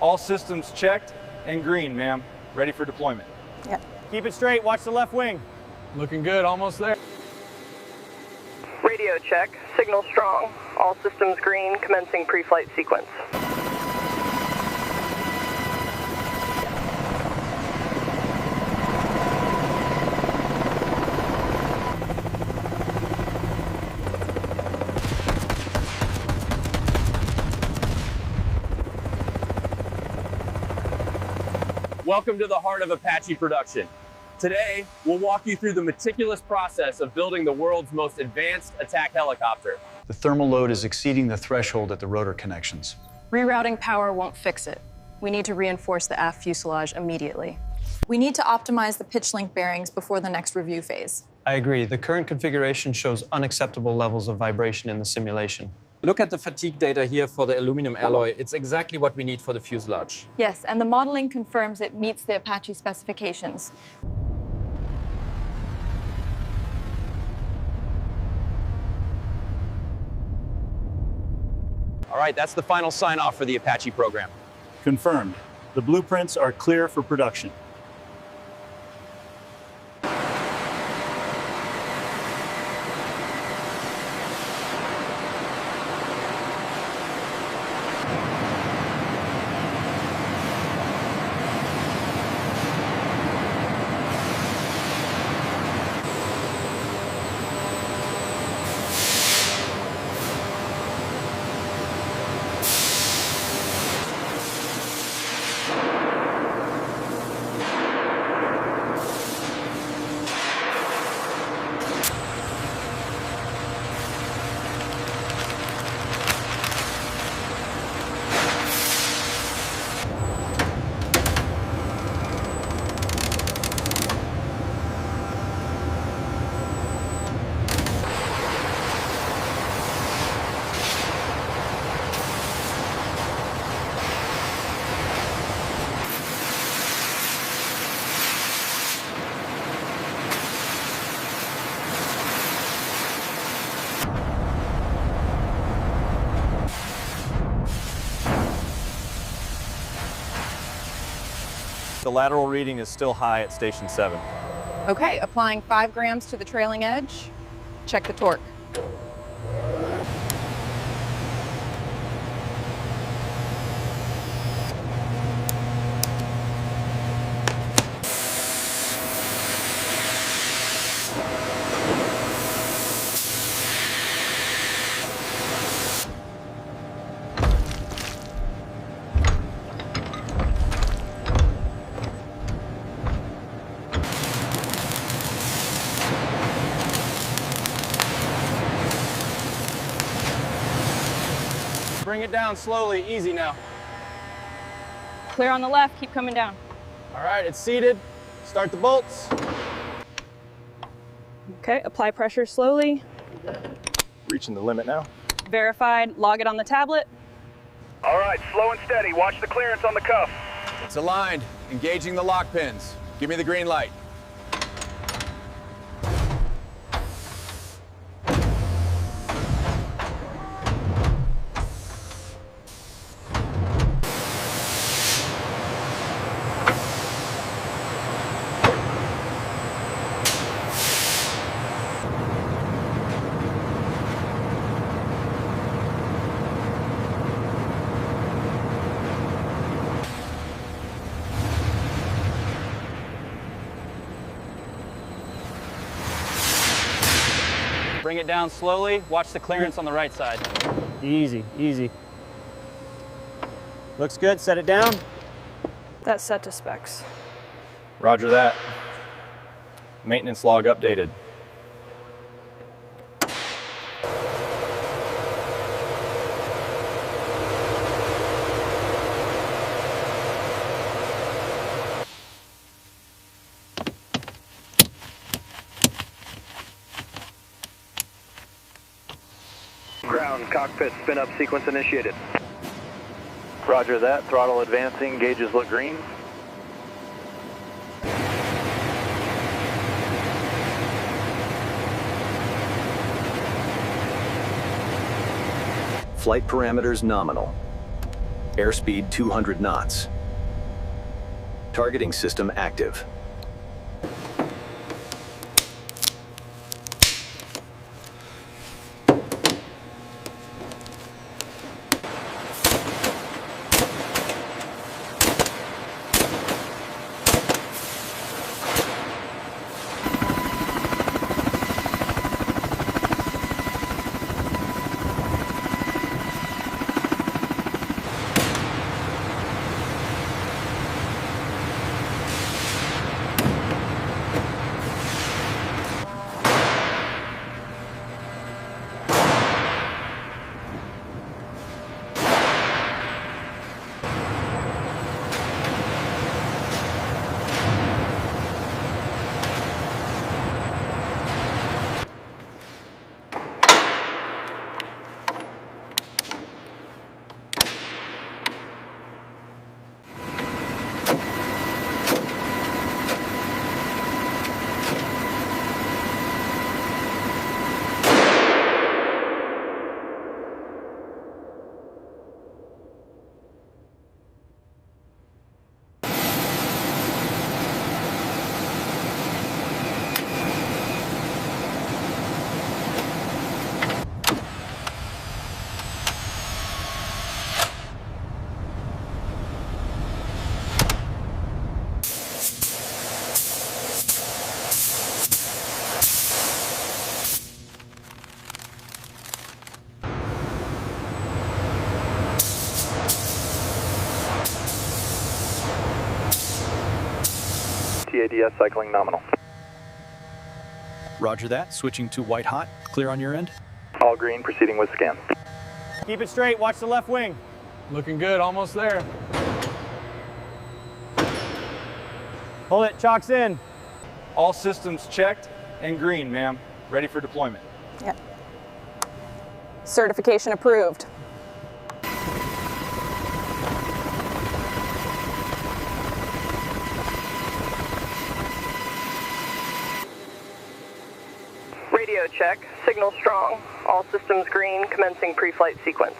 All systems checked and green, ma'am. Ready for deployment. Yep. Keep it straight, watch the left wing. Looking good, almost there. Radio check, signal strong. All systems green, commencing pre-flight sequence. Welcome to the heart of Apache production. Today, we'll walk you through the meticulous process of building the world's most advanced attack helicopter. The thermal load is exceeding the threshold at the rotor connections. Rerouting power won't fix it. We need to reinforce the aft fuselage immediately. We need to optimize the pitch link bearings before the next review phase. I agree. The current configuration shows unacceptable levels of vibration in the simulation. Look at the fatigue data here for the aluminum alloy. It's exactly what we need for the fuselage. Yes, and the modeling confirms it meets the Apache specifications. All right, that's the final sign-off for the Apache program. Confirmed. The blueprints are clear for production. The lateral reading is still high at station 7. Okay, applying 5 grams to the trailing edge. Check the torque. Bring it down slowly, easy now. Clear on the left, keep coming down. All right, it's seated. Start the bolts. Okay, apply pressure slowly. Reaching the limit now. Verified, log it on the tablet. All right, slow and steady. Watch the clearance on the cuff. It's aligned, engaging the lock pins. Give me the green light. Bring it down slowly. Watch the clearance on the right side. Easy, easy. Looks good, set it down. That's set to specs. Roger that. Maintenance log updated. Ground, cockpit spin-up sequence initiated. Roger that. Throttle advancing. Gauges look green. Flight parameters nominal. Airspeed 200 knots. Targeting system active. TADS cycling nominal. Roger that. Switching to white hot. Clear on your end? All green, proceeding with scan. Keep it straight, watch the left wing. Looking good, almost there. Hold it, chocks in. All systems checked and green, ma'am. Ready for deployment. Yep. Certification approved. Radio check. Signal strong. All systems green. Commencing pre-flight sequence.